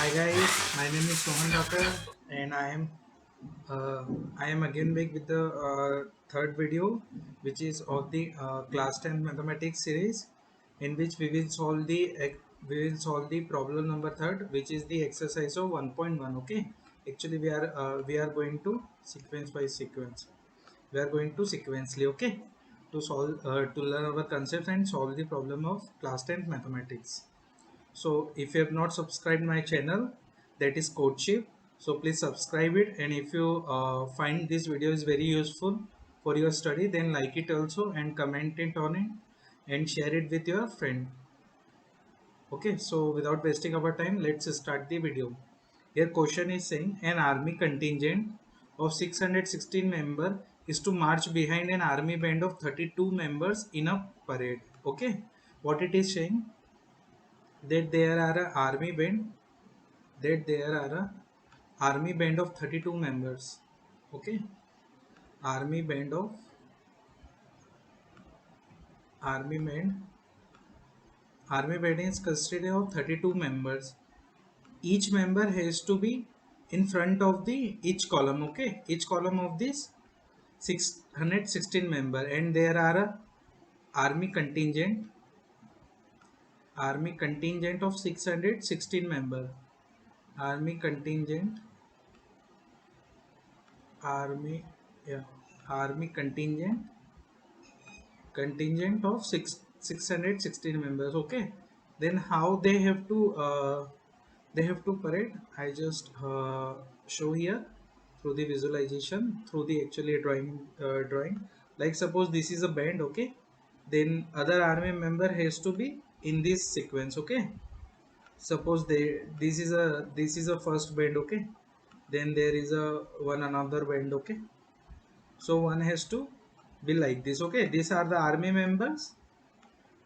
Hi guys, my name is Sohan Dakar and I am again back with the third video, which is of the class 10 mathematics series, in which we will solve the problem number third, which is the exercise of 1.1. Okay, actually we are going to sequence by sequence. We are going to sequentially. Okay, to learn our concepts and solve the problem of class 10 mathematics. So if you have not subscribed my channel, that is Codeship, so please subscribe it. And if you find this video is very useful for your study, then like it also and comment it on it and share it with your friend. Okay, so without wasting our time, let's start the video. Here question is saying an army contingent of 616 members is to march behind an army band of 32 members in a parade. Okay, what it is saying, that there are a army band that there are a army band of 32 members. Okay, army band of army band army band is consisted of 32 members. Each member has to be in front of the each column. Okay, each column of this 616 member, and there are a army contingent of 616 member. Army contingent army yeah army contingent of 616 members. Okay, then how they have to parade, I just show here through the visualization, through the actually drawing. Like suppose this is a band. Okay, then other army member has to be in this sequence. Okay, suppose this is a first band. Okay, then there is a one another band. Okay, so one has to be like this. Okay, these are the army members.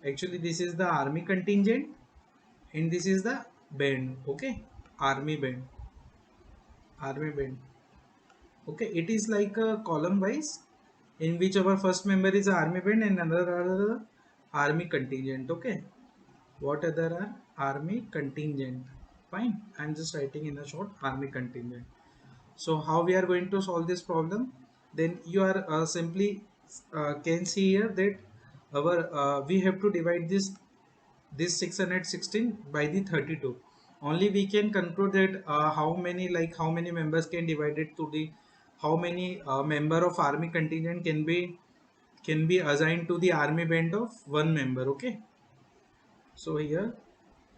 Actually this is the army contingent and this is the band. Okay, army band, army band. Okay, it is like a column wise, in which our first member is army band and another are the army contingent. Okay, what other are army contingent? Fine, I'm just writing in a short army contingent. So how we are going to solve this problem? Then you are simply can see here that our we have to divide this 616 by the 32. Only we can conclude that how many members can divide it to the how many member of army contingent can be assigned to the army band of one member. Okay, so here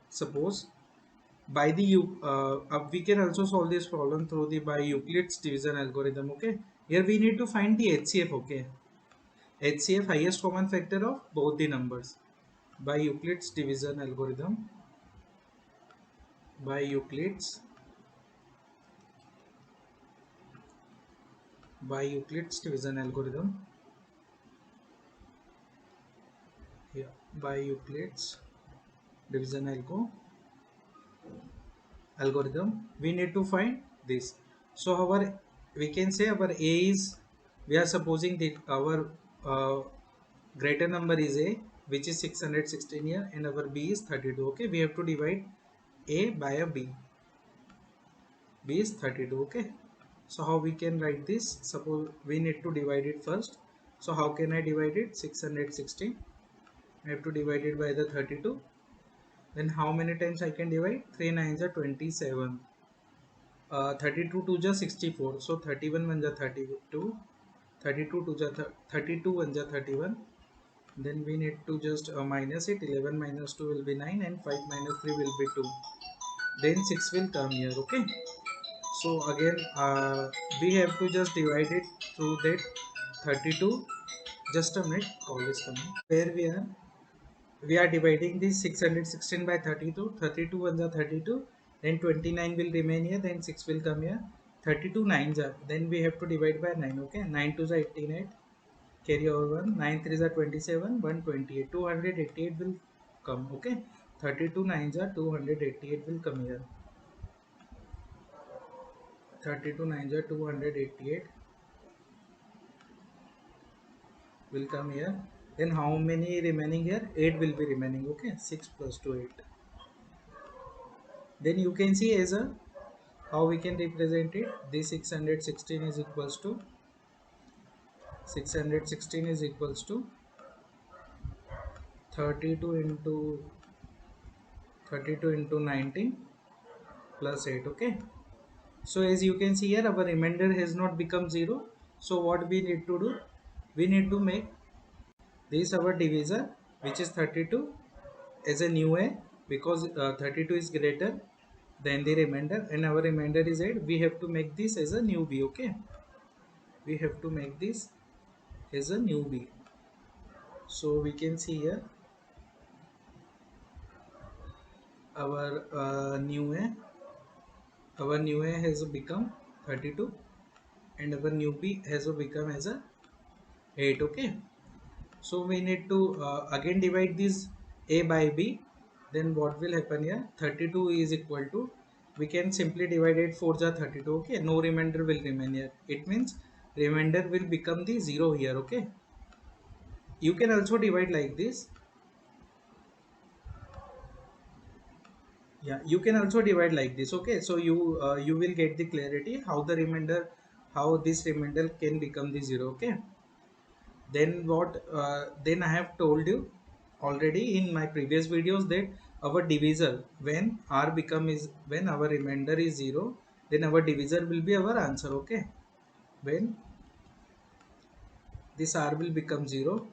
suppose by the we can also solve this problem through the by Euclid's division algorithm. Okay, here we need to find the HCF. Okay, HCF, highest common factor of both the numbers, by Euclid's division algorithm. By Euclid's division algorithm. Here by Euclid's division algorithm, we need to find this. So our, we can say our A is, we are supposing that our uh, greater number is A, which is 616 here, and our B is 32. Okay, we have to divide A by a B is 32. Okay, so how we can write this? Suppose we need to divide it first. So how can I divide it? 616, I have to divide it by the 32. Then how many times I can divide? 3 9s are 27. 32 to ja 64. So 31 1 ja 32. 32 to ja 32 1 ja 31. Then we need to just minus it. 11 minus 2 will be 9 and 5 minus 3 will be 2. Then 6 will come here. Okay. So again we have to just divide it through that 32. Just a minute, call is coming. Where we are dividing this 616 by 32. 32 1 are 32, then 29 will remain here, then 6 will come here. 32 9s are, then we have to divide by 9. Okay, 9 2s are 88, carry over 1, 9 3s are 27, 128, 288 will come. Okay, 32 9s are 288 will come here. 32 9s are 288 will come here. Then how many remaining here? 8 will be remaining. Okay, 6 plus 2 8. Then you can see as a how we can represent it. This 616 is equals to 616 is equals to 32 into 32 into 19 plus 8. Okay, so as you can see here, our remainder has not become 0. So what we need to do, we need to make this our divisor, which is 32, as a new a, because 32 is greater than the remainder and our remainder is 8. We have to make this as a new b. Okay, we have to make this as a new b. So we can see here our new a has become 32 and our new b has become as a 8. Okay, so we need to again divide this a by b. Then what will happen here, 32 is equal to, we can simply divide it 4 ja 32. Okay, no remainder will remain here. It means remainder will become the 0 here. Okay, you can also divide like this. Yeah, you can also divide like this. Okay, so you will get the clarity how the remainder, how this remainder can become the 0. Okay, then what then I have told you already in my previous videos that our divisor, when r become is, when our remainder is 0, then our divisor will be our answer. Okay, when this r will become 0,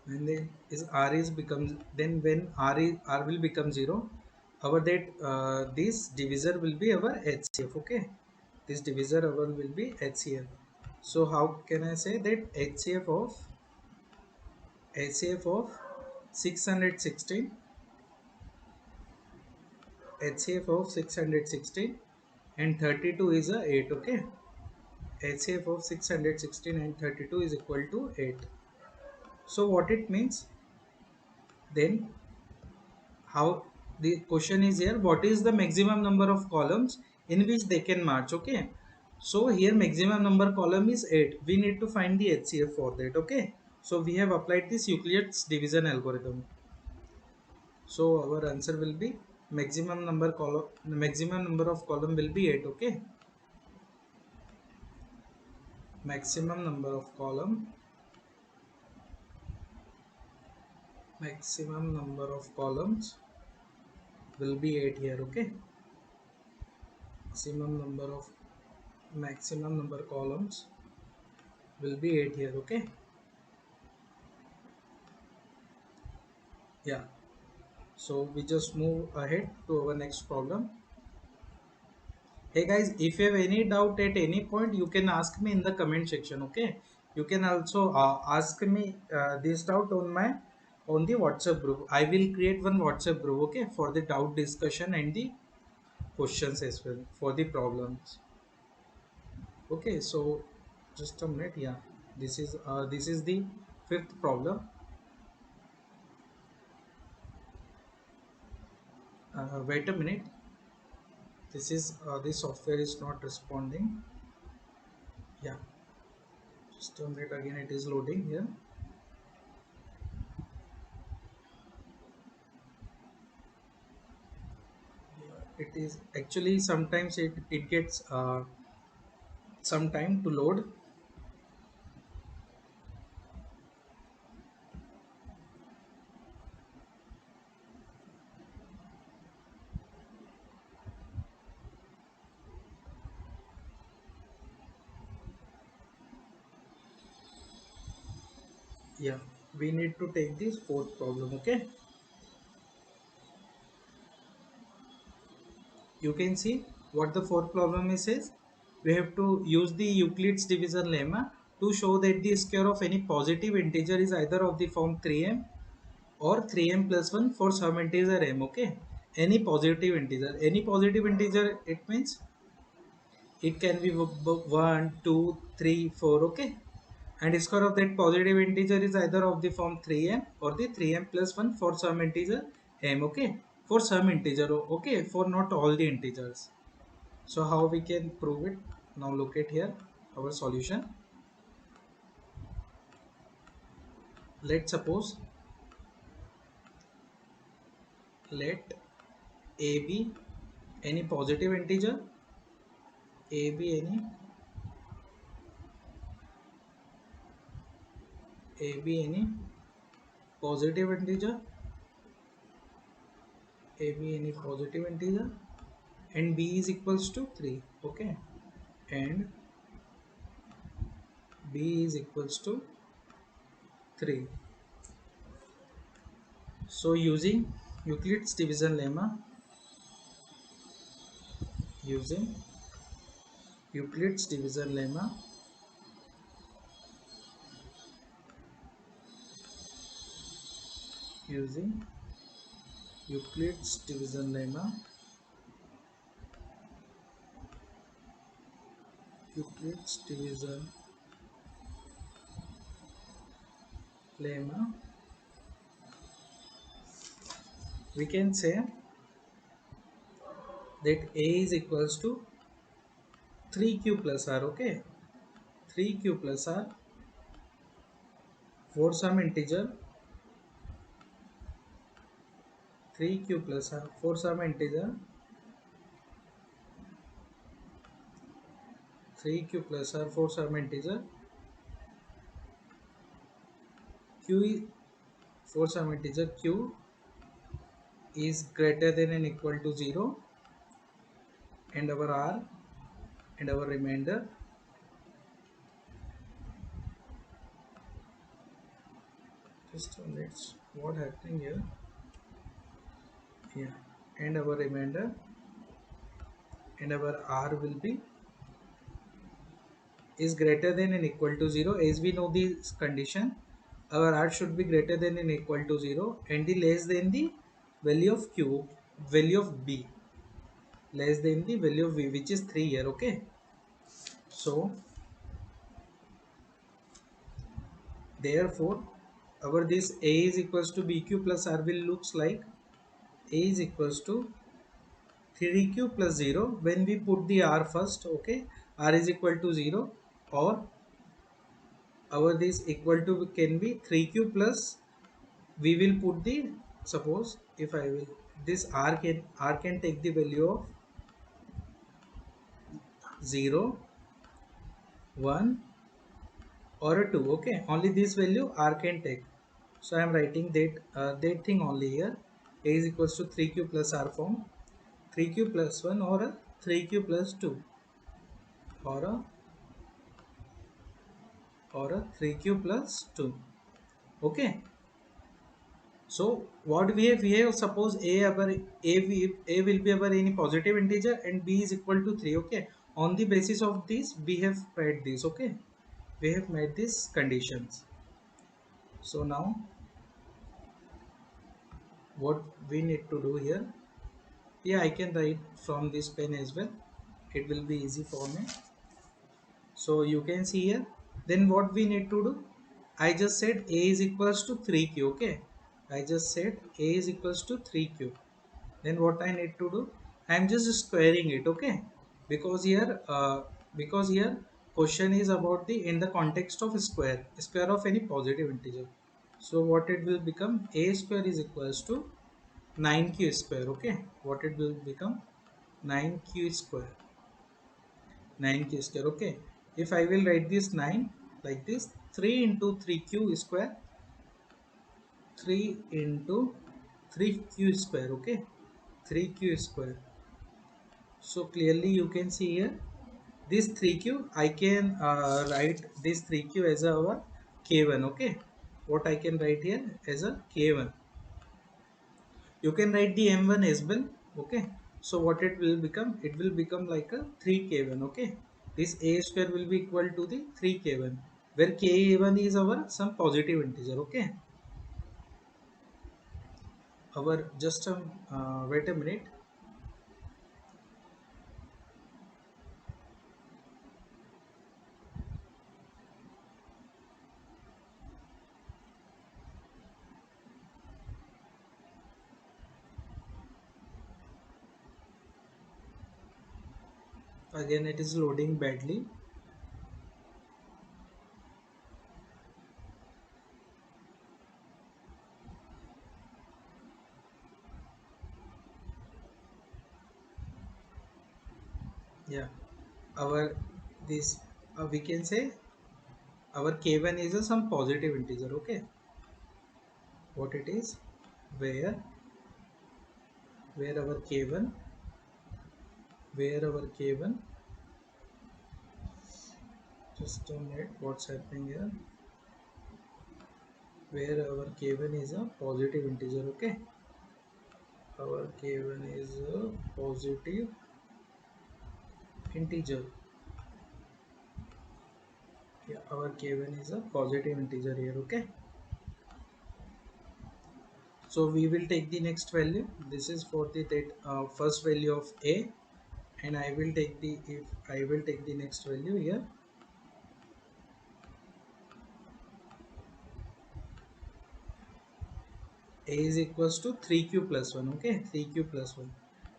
and then is r is becomes, then when r will become 0, our that this divisor will be our HCF. Okay, this divisor our will be HCF. So how can I say that HCF of 616, HCF of 616 and 32 is a 8. Okay, HCF of 616 and 32 is equal to 8. So what it means, then how, the question is here, what is the maximum number of columns in which they can march? Okay, so here maximum number column is 8. We need to find the HCF for that. Okay, so we have applied this Euclid's division algorithm. So our answer will be maximum number of column will be 8. Okay, maximum number of columns will be 8 here. Okay, maximum number of maximum number columns will be 8 here. Okay, yeah, so we just move ahead to our next problem. Hey guys, if you have any doubt at any point, you can ask me in the comment section. Okay, you can also ask me this doubt on my, on the WhatsApp group. I will create one WhatsApp group. Okay, for the doubt discussion and the questions as well for the problems. Okay, so just a minute. Yeah, this is the fifth problem. Wait a minute, this software is not responding. Yeah, just a minute, again it is loading here. It is actually sometimes it gets some time to load. Yeah, we need to take this fourth problem. Okay, you can see what the fourth problem is says. We have to use the Euclid's division lemma to show that the square of any positive integer is either of the form 3m or 3m plus 1 for some integer m. Okay, any positive integer, it means it can be 1 2 3 4. Okay, and square of that positive integer is either of the form 3m or the 3m plus 1 for some integer m. Okay, for some integer. Okay, for not all the integers. So how we can prove it? Now look at here our solution. Let's suppose, let AB any positive integer, AB any positive integer, AB any positive integer, and B is equals to 3. Okay, and B is equals to 3. So using Euclid's division lemma, using Euclid's division lemma, using Euclid's division lemma, Euclid's division lemma, we can say that A is equals to 3q plus r. Okay, 3q plus r for some integer, 3q plus r for some integer, 3q plus r for some integer, q for some integer q is greater than and equal to 0, and our r and our remainder just a minute, what happening here, yeah, and our remainder and our r will be is greater than and equal to 0. As we know this condition, our r should be greater than and equal to 0 and the less than the value of q, value of b, less than the value of v, which is 3 here. Okay, so therefore our this a is equals to bq plus r will looks like a is equals to 3q plus 0 when we put the r first. Okay, r is equal to 0, or our this equal to can be 3q plus, we will put the, suppose if I will, this r can take the value of 0, 1 or a 2. Okay, only this value r can take. So I am writing that thing only here. A is equals to 3q plus r form, 3q plus 1 or a 3q plus 2 or a 3q plus 2. Okay, so what we have, suppose a will be our any positive integer and b is equal to 3. Okay, on the basis of this we have made this. Okay, we have made these conditions. So now what we need to do here, yeah, I can write from this pen as well, it will be easy for me. So you can see here, then what we need to do, I just said a is equals to 3q. Okay, I just said a is equals to 3q. Then what I need to do, I am just squaring it. Okay, because here question is about the in the context of square of any positive integer. So what it will become, a square is equals to 9q square. Okay, what it will become, 9q square, 9q square. Okay, if I will write this 9 like this, 3 into 3q square, 3 into 3q square. Okay, 3q square. So clearly you can see here this 3q, I can write this 3q as our k1. Okay, what I can write here as a k1, you can write the m1 as well. Okay, so what it will become, it will become like a 3k1. Okay, this a square will be equal to the 3k1, where k1 is our some positive integer. Okay, our just wait a minute, again it is loading badly. Yeah, our this we can say our k1 is a some positive integer. Okay, what it is, where where our k1 where our k1 just a minute, what's happening here, where our k1 is a positive integer. Okay, our k1 is a positive integer. Yeah, our k1 is a positive integer here. Okay, so we will take the next value. This is for the that first value of a, and I will take the, if I will take the next value here, a is equals to 3q plus 1. Okay, 3q plus 1.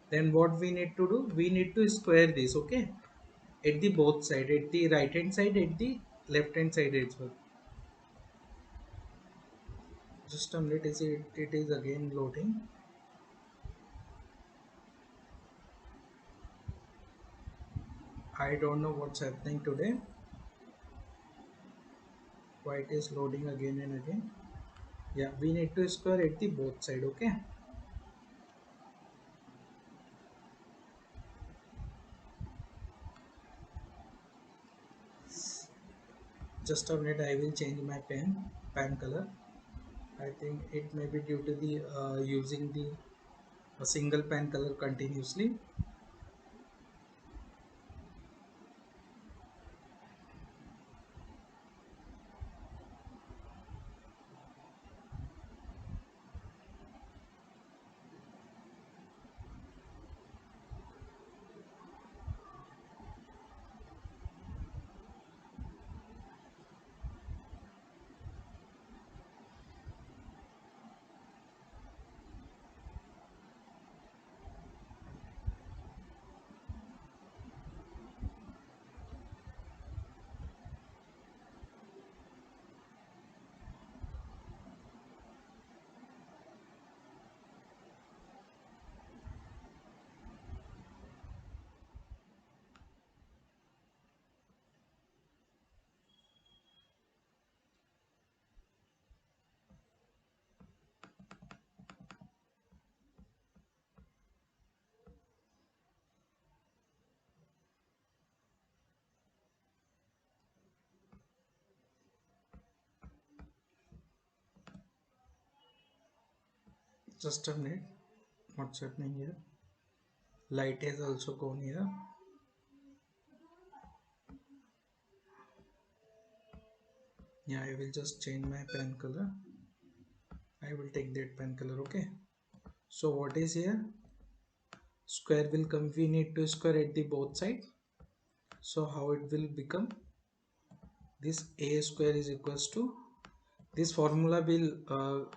Then what we need to do, we need to square this. Okay, at the both side, at the right hand side, at the left hand side as well. Just a minute, it is again loading. I don't know what's happening today, why it is loading again and again. Yeah, we need to square at the both side. Okay, just a minute, I will change my pen color. I think it may be due to the using the a single pen color continuously. Just a minute, what's happening here, light has also gone here. Yeah, I will just change my pen color. I will take that pen color. Okay, so what is here, square will come, we need to square at the both side. So how it will become, this a square is equals to, this formula will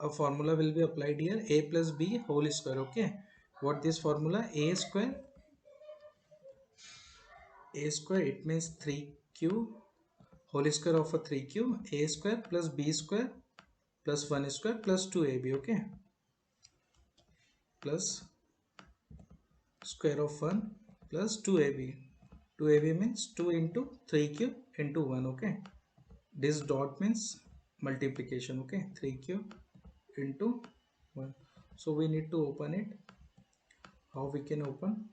a formula will be applied here, a plus b whole square. Okay, what this formula, a square, it means 3q whole square of a 3q, a square plus b square plus 1 square plus 2ab. Okay, plus square of 1 plus 2ab. 2ab means 2 into 3q into 1. Okay, this dot means multiplication. Okay, 3q into 1. So we need to open it. How we can open,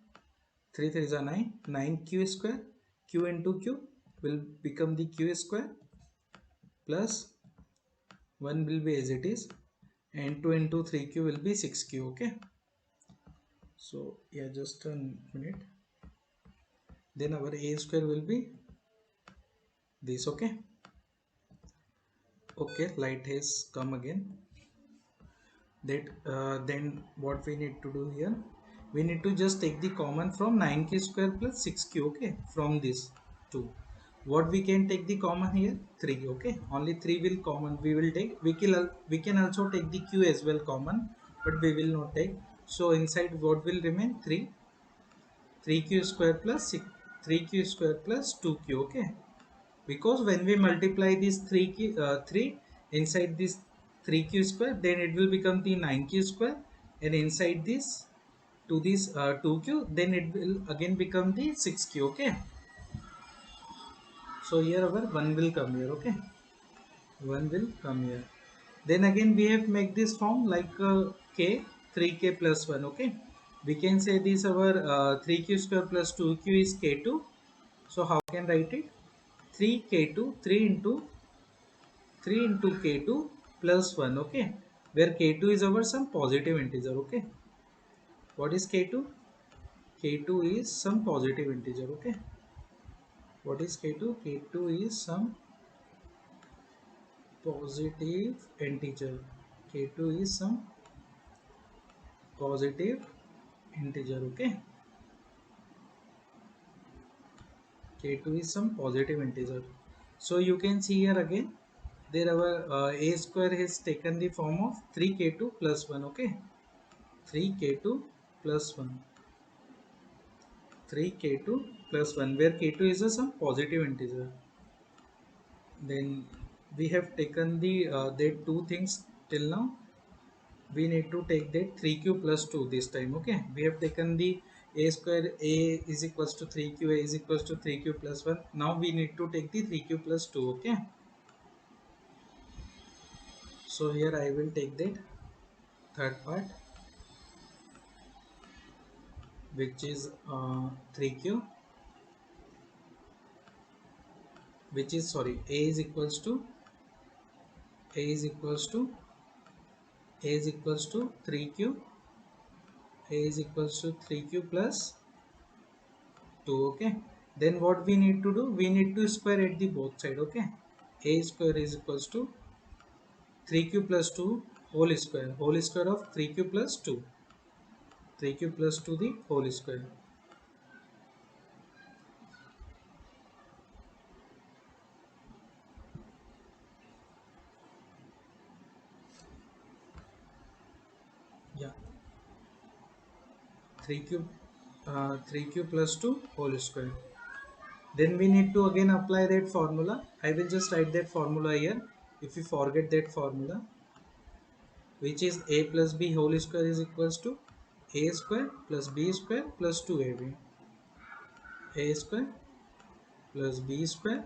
3 3 is a 9, 9q square, q into q will become the q square, plus 1 will be as it is, and 2 into 3q will be 6q. Okay, so yeah, just a minute, then our a square will be this. Okay, okay, light has come again. That then what we need to do here, we need to just take the common from 9k square plus 6q. Okay, from this 2, what we can take the common here, 3. Okay, only 3 will common we will take. We can also take the q as well common, but we will not take. So inside what will remain, 3, 3q square plus 6, 3q square plus 2q. Okay, because when we multiply this 3 inside this 3q square, then it will become the 9q square, and inside this to this 2q, then it will again become the 6q. Okay, so here our 1 will come here. Okay, 1 will come here. Then again we have make this form like k 3k plus 1. Okay, we can say this our 3q square plus 2q is k2. So how can write it? 3k2, 3 into k2 plus 1. Okay, where k2 is our some positive integer. Okay, what is k2? K2 is some positive integer. Okay, what is k2? K2 is some positive integer. K2 is some positive integer. Okay, k2 is some positive integer. So you can see here again, there our a square has taken the form of 3k2 plus 1. Okay, 3k2 plus 1, 3k2 plus 1, where k2 is a some positive integer. Then we have taken the that two things till now. We need to take that 3q plus 2 this time. Okay, we have taken the a square, a is equals to 3q, a is equals to 3q plus 1. Now we need to take the 3q plus 2. Okay, so here I will take that third part, which is 3q, which is, sorry, a is equals to, a is equals to, a is equals to 3q, a is equals to 3q plus 2. Okay, then what we need to do, we need to square at the both side. Okay, a square is equals to 3q plus 2 whole square of 3q plus 2, 3q plus 2 the whole square. Yeah, 3q 3q plus 2 whole square. Then we need to again apply that formula. I will just write that formula here. If you forget that formula, which is a plus b whole square is equals to a square plus b square plus 2ab, a square plus b square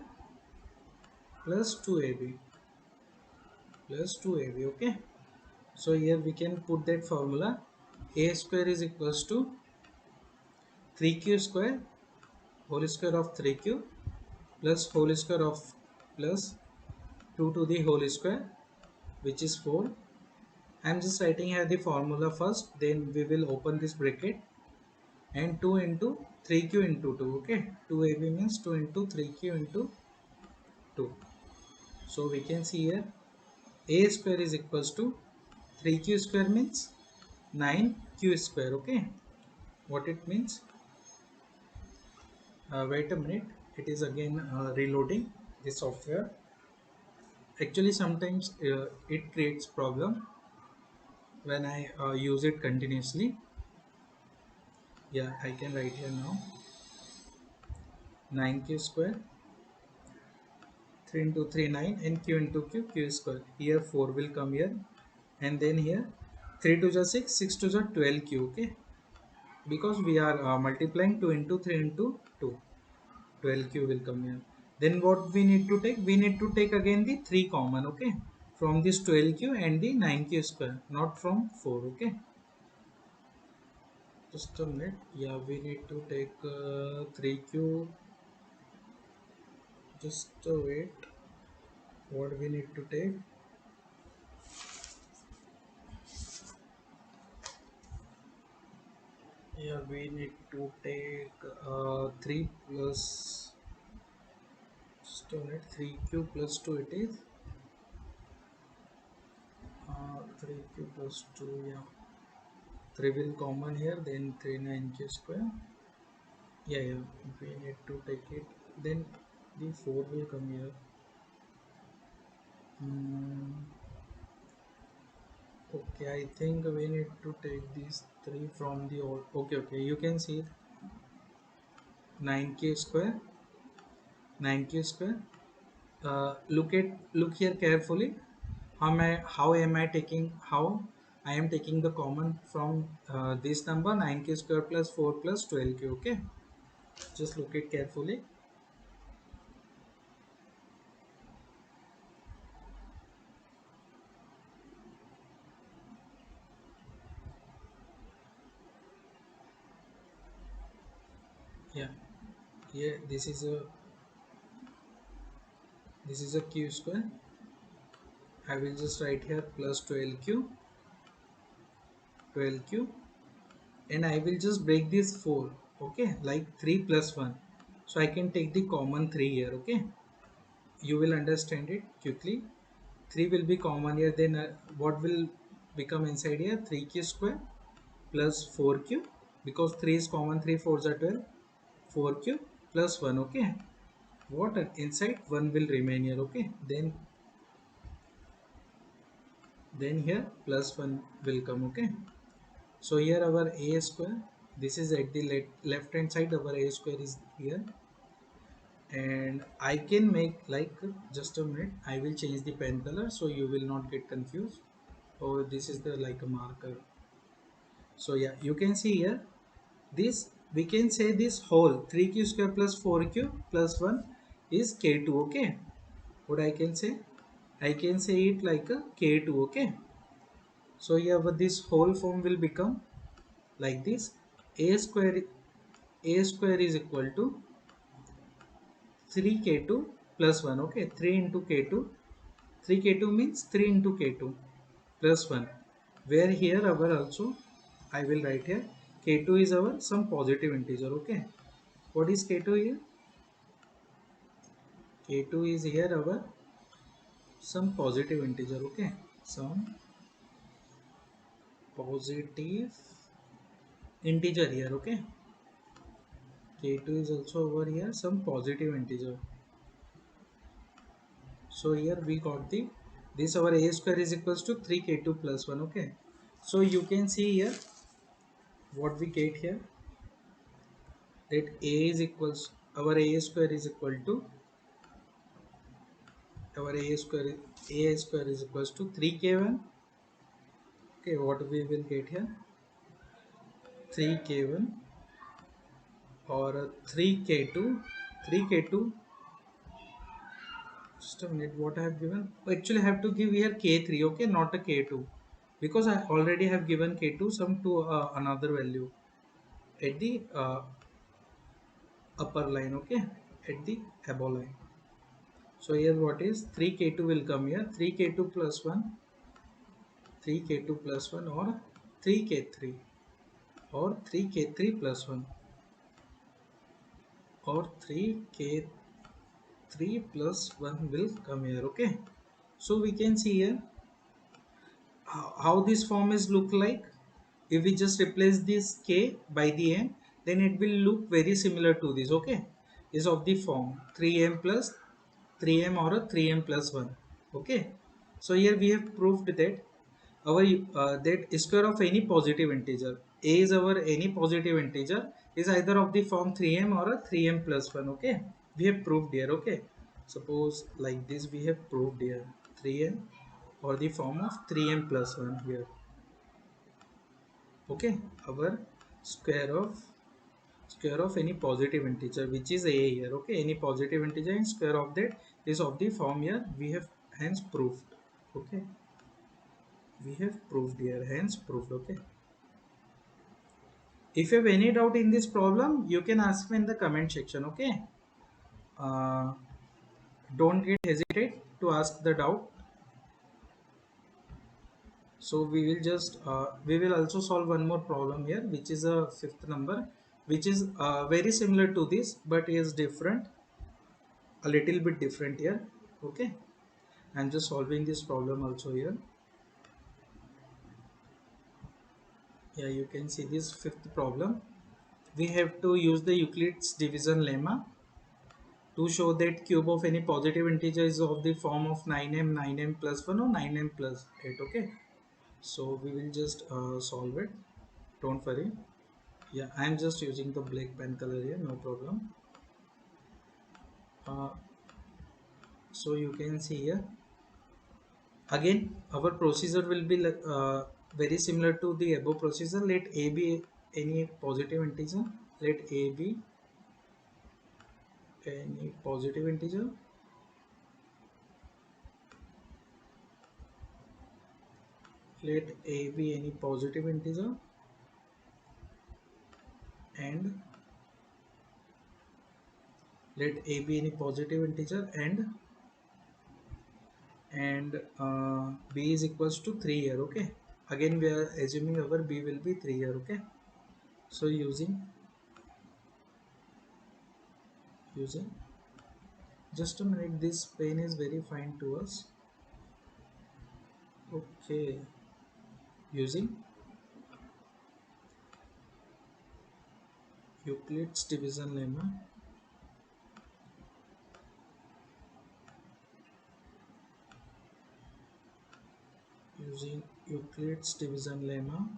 plus 2ab plus 2ab. Okay, so here we can put that formula. A square is equals to 3q square whole square of 3q plus whole square of plus 2 to the whole square, which is 4. I am just writing here the formula first, then we will open this bracket, and 2 into 3q into 2. Okay, 2ab means 2 into 3q into 2. So we can see here a square is equals to 3q square means 9q square. Okay, what it means, wait a minute, it is again reloading the software. Actually sometimes it creates problem when I use it continuously. Yeah, I can write here now, 9q square, 3 into 3 9, and q into q square. Here 4 will come here, and then here 3 to the 6, 6 to the 12q. Okay, because we are multiplying 2 into 3 into 2, 12q will come here. Then what we need to take, we need to take again the 3 common. Okay, from this 12q and the 9q square, not from 4. Okay, just a minute. Yeah, we need to take 3q. Just wait, what we need to take, yeah, we need to take 3 plus, just a minute, 3q plus 2 it is, 3q plus 2, yeah, 3 will common here, then 3 9q square. Yeah, yeah, we need to take it, then the 4 will come here. Hmm, okay, I think we need to take these 3 from the old. Okay, okay, you can see 9k square, 9k square. Look here carefully. How am I taking, how I am taking the common from this number 9k square plus 4 plus 12k. Okay, just look it carefully. Yeah, here this is a q square. I will just write here plus 12q, and I will just break this 4. Okay, like 3 plus 1. So I can take the common 3 here. Okay, you will understand it quickly. 3 will be common here, then what will become inside here? 3q square plus 4q, because 3 is common, 3 4s are 12, 4q plus 1. Okay, what inside 1 will remain here. Okay, then here plus 1 will come. Okay, so here our a square, this is at the left hand side, our a square is here, and I can make like, just a minute, I will change the pen color so you will not get confused. Oh, this is the like a marker. So yeah, you can see here, this we can say this whole 3q square plus 4q plus 1 is k2. Okay, what I can say, I can say it like a k2. Okay, so yeah, but this whole form will become like this: a square is equal to 3k2 plus 1. Okay, 3 into k2, 3k2 means 3 into k2 plus 1, where here our also I will write here k2 is our some positive integer. Okay, what is k2 here? K2 is here our some positive integer. Okay, some positive integer here. Okay, k2 is also over here some positive integer. So here we got the, this our a square is equals to 3k2 plus 1. Okay, so you can see here what we get here, that a is equals, our a square is equal to, our a square is equals to 3k1. Okay, what we will get here, 3k1 or 3k2, 3k2, just a minute, what I have given, actually I have to give here k3. Okay, not a k2, because I already have given k2 some to another value at the upper line. Okay, at the above line. So here what is 3k2 will come here, 3k2 plus 1, 3k2 plus 1, or 3k3, or 3k3 plus 1, or 3k3 plus 1 will come here. Okay, so we can see here how this form is look like. If we just replace this k by the n, then it will look very similar to this. Okay, is of the form 3m plus 3m or a 3m plus 1. Okay, so here we have proved that our that square of any positive integer, a is our any positive integer, is either of the form 3m or a 3m plus 1. Okay, we have proved here. Okay, suppose like this we have proved here 3m or the form of 3m plus 1 here. Okay, our square of any positive integer, which is a here. Okay, any positive integer and square of that is of the form here, we have hence proved. Okay, we have proved here, hence proved. Okay, if you have any doubt in this problem, you can ask me in the comment section. Okay, uh, don't get hesitate to ask the doubt. So we will just we will also solve one more problem here, which is a fifth number, which is very similar to this but is different, a little bit different here. Okay, I'm just solving this problem also here. Yeah, you can see this fifth problem. We have to use the Euclid's division lemma to show that cube of any positive integer is of the form of 9m, 9m plus 1 or 9m plus 8. Okay, so we will just solve it, don't worry. Yeah, I'm just using the black pen color here, no problem. uh, so you can see here, again our procedure will be like, very similar to the above procedure. Let a be any positive integer. Let a be any positive integer. Let a be any positive integer, and let a be any positive integer, and b is equals to 3 here. Okay, again we are assuming our b will be 3 here. Okay, so using just a minute, this pen is very fine to us. Okay, using Euclid's division lemma, using Euclid's division lemma,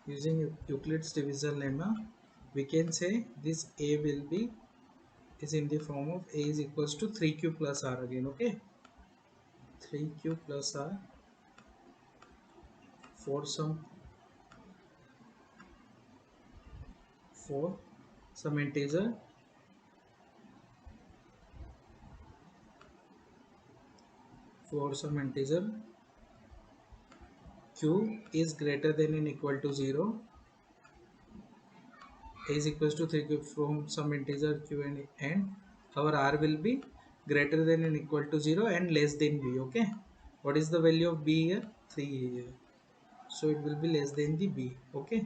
using Euclid's division lemma, we can say this a will be is in the form of a is equals to 3q plus r again. Okay, 3q plus r for some for some integer for some integer q is greater than and equal to 0. A is equals to 3 cube from some integer q, and our r will be greater than and equal to 0 and less than b. Okay, what is the value of b here? 3 here, so it will be less than the b. Okay,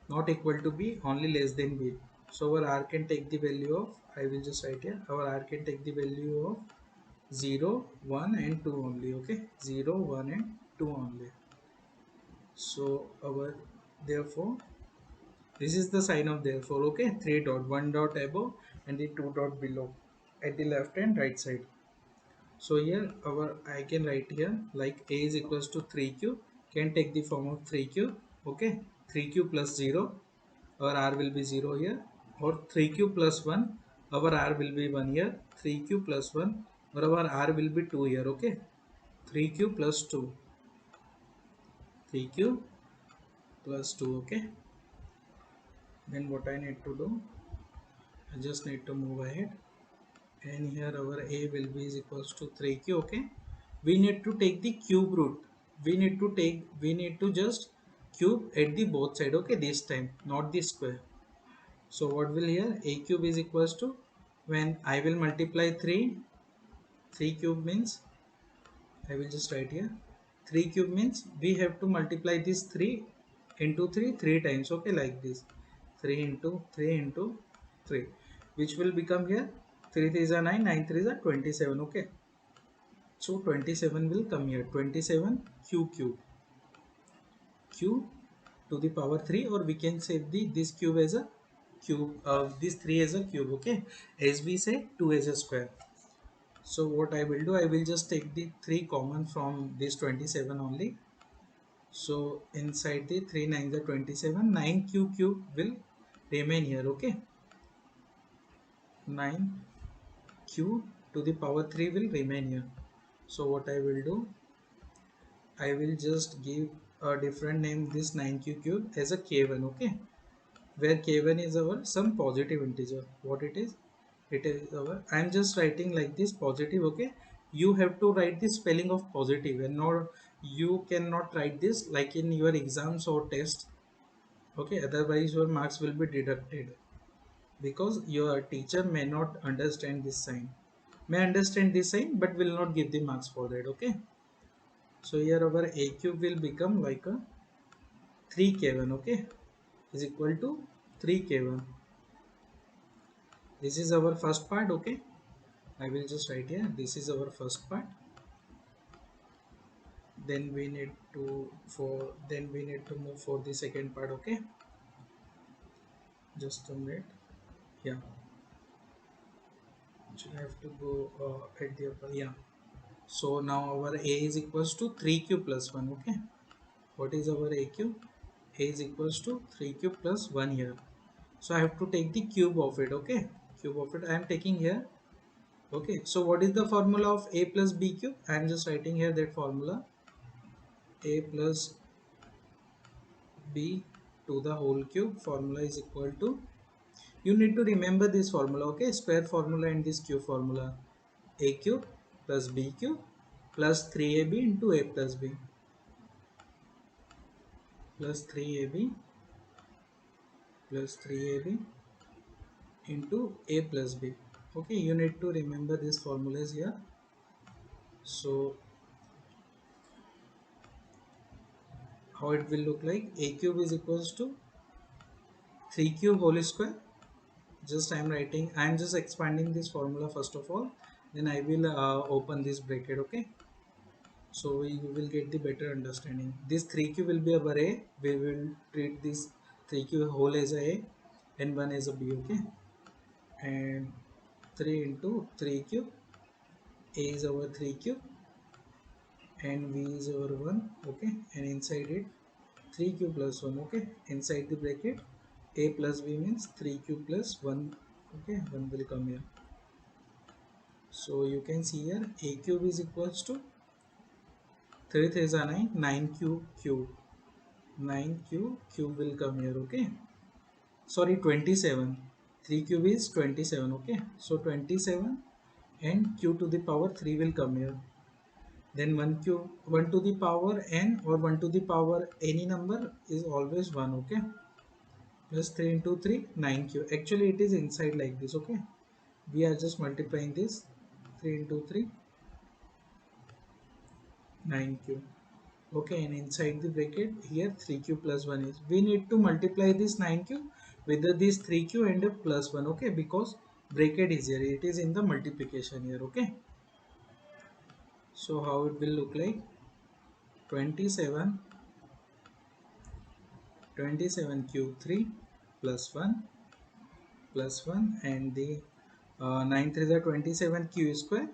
not equal to b, only less than b. So our r can take the value of, I will just write here, our r can take the value of 0, 1 and 2 only. Okay, 0, 1 and 2 only. So our, therefore, this is the sign of therefore. Okay, 3 dot, 1 dot above and the 2 dot below at the left and right side. So here our, I can write here like a is equals to 3q, can take the form of 3q. Okay, 3q plus 0, our r will be 0 here, or 3q plus 1, our r will be 1 here, 3q plus 1, or our r will be 2 here. Okay, 3q plus 2, 3q plus 2. Okay, then what I need to do, I just need to move ahead, and here our a will be is equals to 3q. Okay, we need to take the cube root, we need to just cube at the both side. Okay, this time not the square. So what will here, a cube is equals to, when I will multiply 3 cube means, I will just write here 3 cube means we have to multiply this 3 into 3 times. Okay, like this, 3 into 3 into 3, which will become here 3 3 is a 9, 9 3 is a 27. Okay, so 27 will come here, 27 q cube, q to the power 3, or we can say the this cube as a cube, this 3 as a cube. Okay, as we say 2 as a square. So what I will do, I will just take the 3 common from this 27 only. So inside the 3 9 the 27, 9q cube will remain here. Okay, 9q to the power 3 will remain here. So what I will do, I will just give a different name this 9q cube as a k1. Okay, where k1 is our some positive integer. What it is, it is our, I am just writing like this positive. Okay, you have to write the spelling of positive, and not, you cannot write this like in your exams or test. Okay, otherwise your marks will be deducted, because your teacher may not understand this sign, may understand this sign but will not give the marks for that. Okay, so here our a cube will become like a 3k1. Okay, is equal to 3k1. This is our first part. Okay, I will just write here, this is our first part. Then we need to, for then we need to move for the second part. Okay, just a minute. Yeah, so I have to go at the upper. Yeah, so now our a is equals to 3q plus 1. Okay, what is our aq? A is equals to 3q plus 1 here. So I have to take the cube of it. Okay, cube of it I am taking here. Okay, so what is the formula of a plus b cube? I am just writing here that formula, a plus b to the whole cube formula is equal to, you need to remember this formula, okay, square formula and this cube formula, a cube plus b cube plus 3ab into a plus b plus 3ab plus 3ab into a plus b. Okay, you need to remember these formulas here. So how it will look like, a cube is equals to 3 cube whole square, just I am writing, I am just expanding this formula first of all, then I will open this bracket. Okay, so you will get the better understanding. This 3q will be our a, we will treat this 3q whole as a and 1 as a b. Okay, and 3 into 3q, a is our 3q and v is our 1. Okay, and inside it 3q plus 1. Okay, inside the bracket a plus b means 3q plus 1. Okay, 1 will come here. So you can see here a cube is equals to 3 is a 9, 9q cube, 9q cube will come here. Okay, sorry, 27, 3 cube is 27. Okay, so 27 and q to the power 3 will come here. Then 1 cube, 1 to the power n or 1 to the power any number is always 1. Okay, plus 3 into 3, 9q. Actually it is inside like this. Okay, we are just multiplying this, 3 into 3, 9q. Okay, and inside the bracket here 3q plus 1 is, we need to multiply this 9q with this 3q and a plus 1. Okay, because bracket is here, it is in the multiplication here. Okay, so how it will look like, 27, 27 cube 3 plus 1 plus 1 and the 9 3 the 27 q square,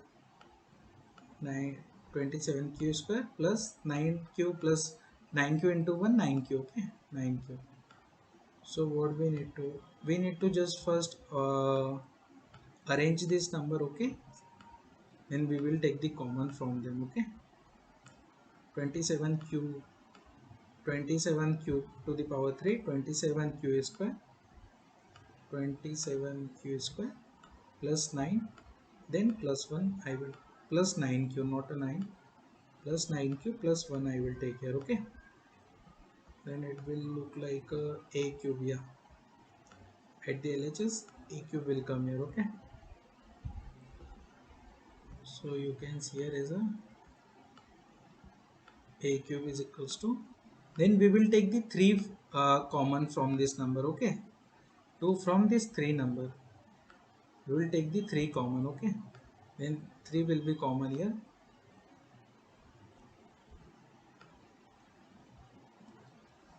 9 27 q square plus 9q plus 9q into 1, 9q. Okay, 9q. So what we need to just first arrange this number. Okay, then we will take the common from them. Okay, 27q, 27q to the power 3, 27q square, 27q square plus 9, then plus 1 I will, plus 9q, not a 9, plus 9q plus 1 I will take here. Okay, then it will look like a cube. Yeah, at the LHS a cube will come here. Okay, so you can see here as a cube is equals to, then we will take the 3 common from this number. Okay, 2 from this 3 number we will take the 3 common. Okay, then 3 will be common here.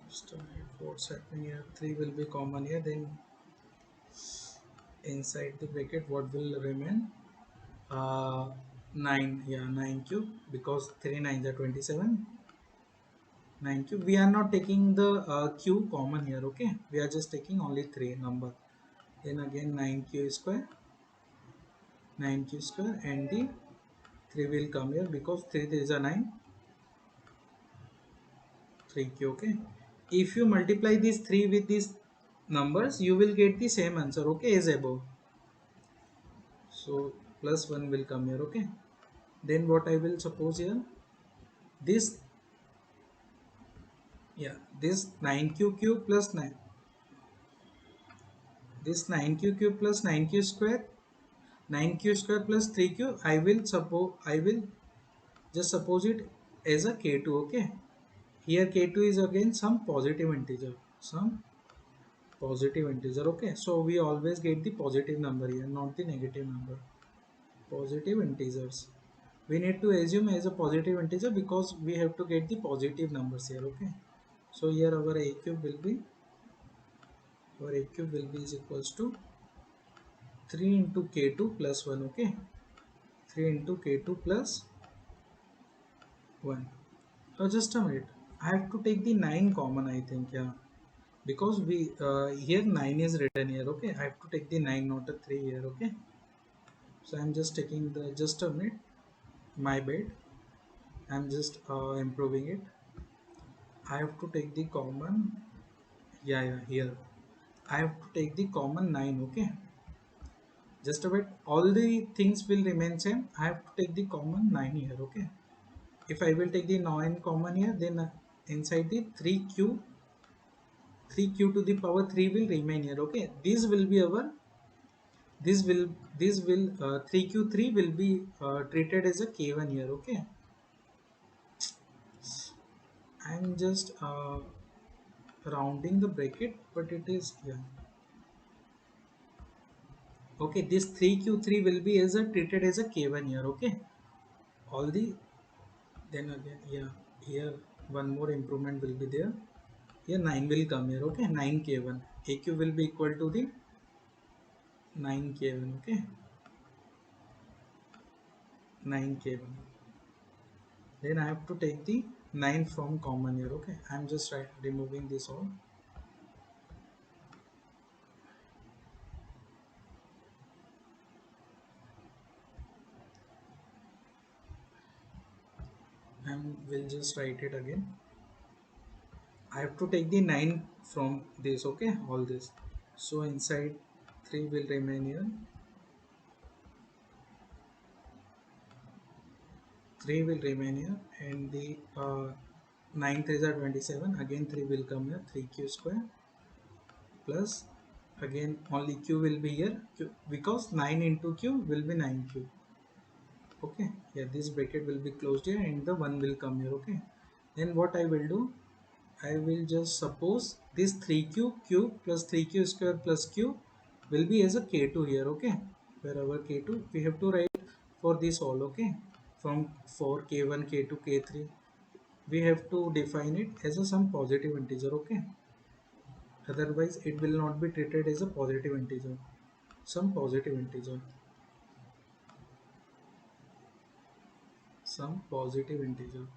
Just a minute, what's happening here, 3 will be common here, then inside the bracket what will remain, uh, 9. Yeah, 9 cube, because 3 9s are 27, 9 cube. We are not taking the q common here. Okay, we are just taking only 3 number, then again 9q square, 9q square and the 3 will come here because 3 is a 9, 3q. Okay, if you multiply these 3 with these numbers you will get the same answer. Okay, as above. So plus 1 will come here. Okay, then what I will suppose here, this, yeah, this 9q cube plus 9, this 9q cube plus 9q square, 9q square plus 3q, I will suppose, I will just suppose it as a k2. Okay, here k2 is again some positive integer, some positive integer. Okay, so we always get the positive number here, not the negative number, positive integers. We need to assume as a positive integer because we have to get the positive numbers here. Okay, so here our a cube will be, our a cube will be is equals to 3 into k2 plus 1. Okay, 3 into k2 plus 1. Just a minute, I have to take the 9 common, I think. Yeah, because we here 9 is written here. Okay, I have to take the 9, not a 3 here. Okay, so I'm just taking the, just a minute, my bad, I'm just improving it. I have to take the common, yeah, here I have to take the common 9. Okay, just a bit, all the things will remain same. I have to take the common 9 here. Okay, if I will take the 9 common here, then inside the 3q to the power 3 will remain here. Okay, this will be our, this will, this will 3q3 will be treated as a k1 here. Okay, I'm just rounding the bracket, but it is, yeah. Okay, this 3q3 will be as a treated as a k1 here. Okay, all the, then again, yeah, here one more improvement will be there. Here 9 will come here. Okay, 9k1 aq will be equal to the 9k1. Okay, 9k1, then I have to take the 9 from common here. Okay, I'm just removing this all. And we'll just write it again. I have to take the 9 from this. Okay, all this, so inside 3 will remain here, 3 will remain here, and the 9 3s are 27, again 3 will come here, 3q square plus, again only q will be here, q, because 9 into q will be 9q. Okay, yeah, this bracket will be closed here and the 1 will come here. Okay, then what I will do, I will just suppose this 3q cube plus 3q square plus q will be as a k2 here. Okay, where our k2 we have to write for this all. Okay, from for k1 k2 k3 we have to define it as a some positive integer. Okay, otherwise it will not be treated as a positive integer, some positive integer, some positive integer.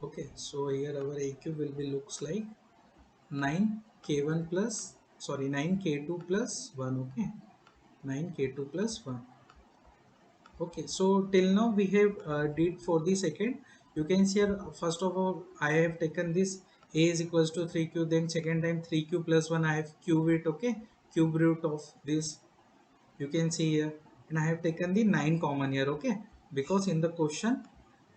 Okay, so here our aq will be looks like 9k1 plus, sorry, 9k2 plus 1. Okay, 9k2 plus 1. Okay, so till now we have did for the second. You can see here, first of all I have taken this a is equals to 3q, then second time 3q plus 1 I have cube it. Okay, cube root of this, you can see here, and I have taken the 9 common here. Okay, because in the question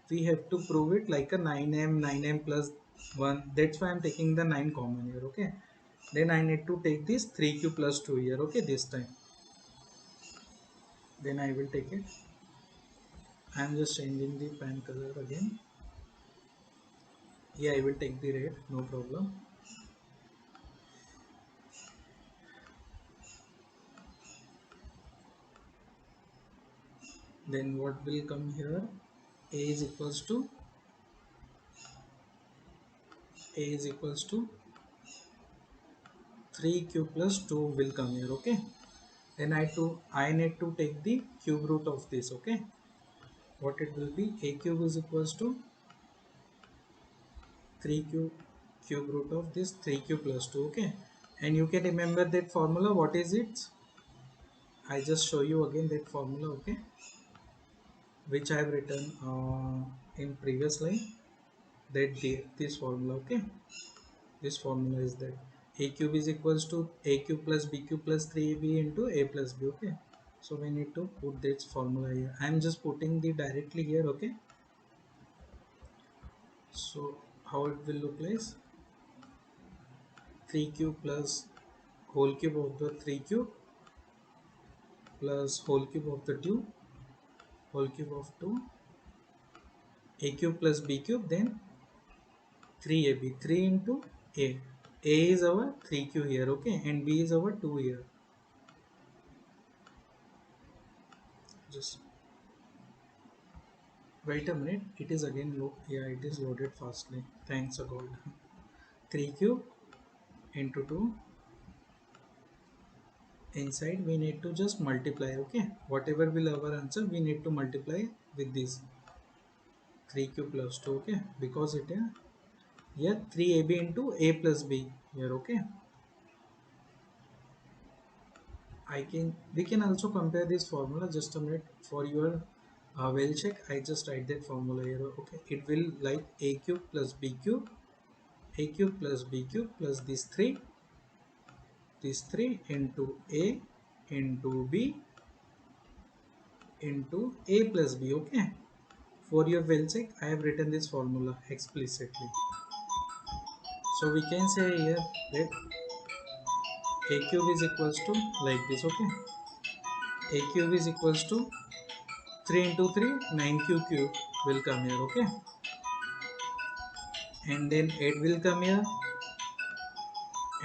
we have to prove it like a 9m plus 1, that's why I'm taking the 9 common here. Okay, then I need to take this 3q plus 2 here. Okay, this time then I will take it. I'm just changing the pen color again. Yeah, I will take the red, no problem. Then what will come here, a is equals to, a is equals to 3q plus 2 will come here. Okay, then I need to take the cube root of this. Okay, what it will be, a cube is equals to 3q cube root of this 3q plus 2. Okay, and you can remember that formula, what is it, I just show you again that formula. Okay, which I have written in previous line, that this formula. Okay, this formula is that a cube is equals to a cube plus b cube plus 3ab into a plus b. Okay, so we need to put this formula here. I am just putting the directly here. Okay, so how it will look like, 3q plus whole cube of the 3 cube plus whole cube of the 2, whole cube of 2, a cube plus b cube, then 3ab, 3 into a is our 3q here. Okay, and b is our 2 here. Just wait a minute, it is again load. Yeah, it is loaded fastly, thanks a god. 3 cube into 2, inside we need to just multiply. Okay, whatever will our answer we need to multiply with this 3q plus 2. Okay, because it here 3ab into a plus b here. Okay, we can also compare this formula. Just a minute for your well check. I just write that formula here. Okay, it will like a cube plus b cube, a cube plus b cube plus these three into a into b into a plus b. Okay, for your well check I have written this formula explicitly. So we can say here that a cube is equals to like this. Okay, a cube is equals to 3 into 3 9 cube will come here. Okay, and then 8 will come here,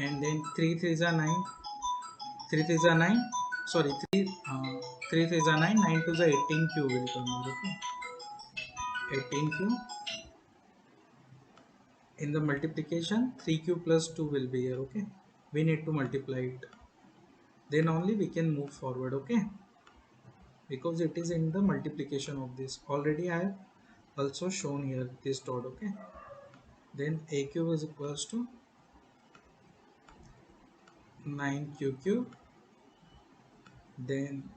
and then 3 3s are 9, 3 3s are 9, sorry 3 3 3s are 9, 9 to the 18 cube will come here. Okay, 18 cube. In the multiplication 3 cube plus 2 will be here. Okay, we need to multiply it, then only we can move forward. Okay, because it is in the multiplication of this already. I have also shown here this dot. Okay, then a cube is equals to 9 cube, then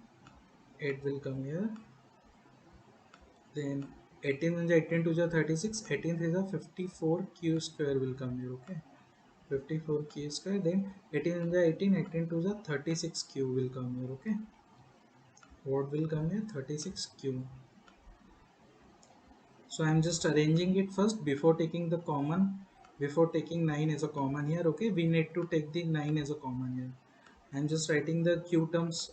8 will come here, then 18 means 18 to the 36, 18 is a 54 q square will come here. Okay, 54 q square, then 18 in the 18, 18 to the 36 q will come here. Okay, what will come here? 36 q. So I'm just arranging it first before taking the common, before taking 9 as a common here. Okay, we need to take the 9 as a common here. I'm just writing the q terms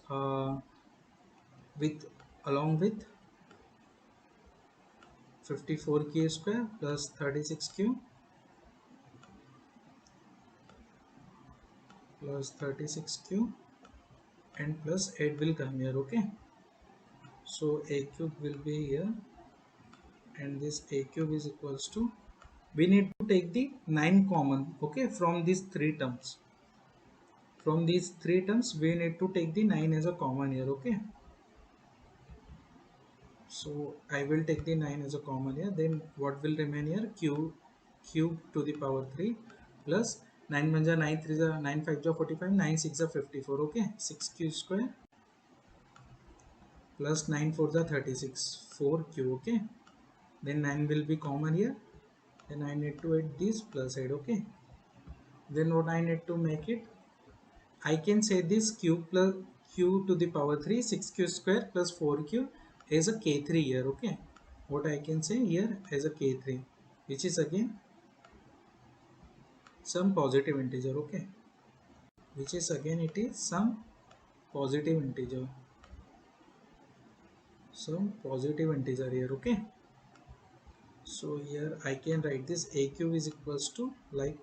with along with 54 q square plus 36 q plus 36 q and plus 8 will come here. Okay, so a cube will be here, and this a cube is equals to, we need to take the 9 common. Okay, from these three terms, from these three terms we need to take the 9 as a common here. Okay, so I will take the 9 as a common here, then what will remain here? Cube to the power 3 plus 9 1 9 3 9 5 45, 9 6 54. Okay, 6 q square plus 9 4 36, 4 q. Okay, then 9 will be common here, then I need to add this plus 8. Okay, then what I need to make it, I can say this q plus q to the power 3 6q square plus 4q is a k3 here. Okay, what I can say here as a k3, which is again some positive integer. Okay, which is again it is some positive integer, some positive integer here. Okay, so here I can write this a cube is equals to like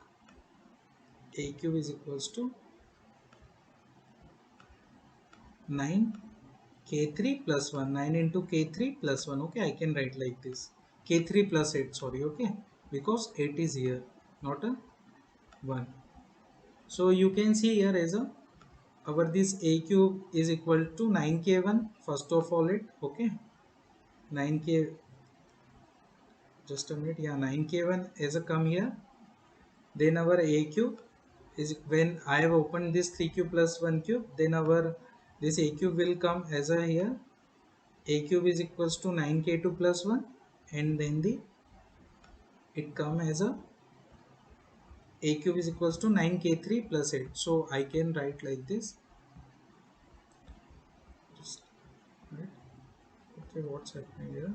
a cube is equals to 9 k3 plus 1, 9 into k3 plus 1. Okay, I can write like this, k3 plus 8, sorry. Okay, because 8 is here, not a 1. So you can see here as a our this a cube is equal to 9k1 first of all it. Okay, 9k, just a minute, yeah, 9k1 as a come here, then our a cube is, when I have opened this 3 cube plus 1 cube, then our this a cube will come as a here, a cube is equals to 9k2 plus 1, and then the it come as a cube is equals to 9k3 plus 8. So I can write like this. Just, right. Okay, what's happening here?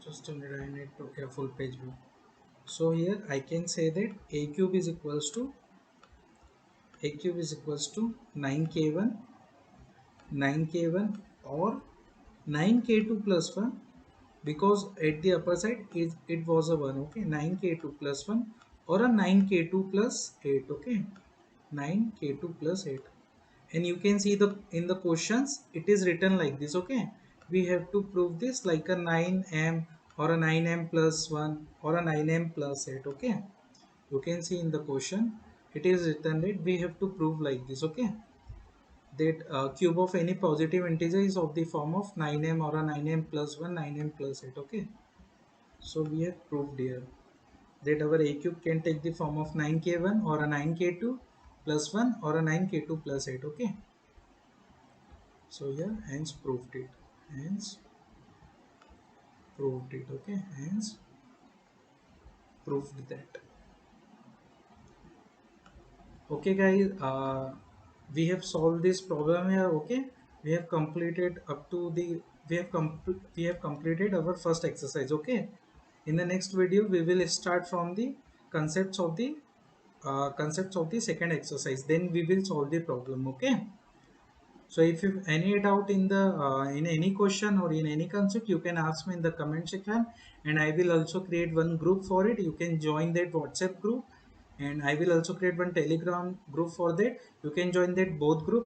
Just a minute, I need to a full page view. So here I can say that a cube is equals to, a cube is equals to 9k1, 9k1 or 9k2 plus 1, because at the upper side is it was a 1. Okay, 9k2 plus 1 or a 9k2 plus 8. Okay, 9k2 plus 8, and you can see the in the questions it is written like this. Okay, we have to prove this like a 9m or a 9m plus 1 or a 9m plus 8. Okay, you can see in the question it is written that we have to prove like this. Okay, that cube of any positive integer is of the form of 9m or a 9m plus 1 9m plus 8. Okay, so we have proved here that our a cube can take the form of 9k1 or a 9k2 plus 1 or a 9k2 plus 8. Okay, so here hence proved it, hence proved it. Okay, hence proved that. Okay guys, we have solved this problem here. Okay, we have completed up to the we have completed our first exercise. Okay, in the next video we will start from the concepts of the second exercise, then we will solve the problem. Okay, so if you have any doubt in the in any question or in any concept, you can ask me in the comment section, and I will also create one group for it. You can join that WhatsApp group, and I will also create one Telegram group for that. You can join that both group.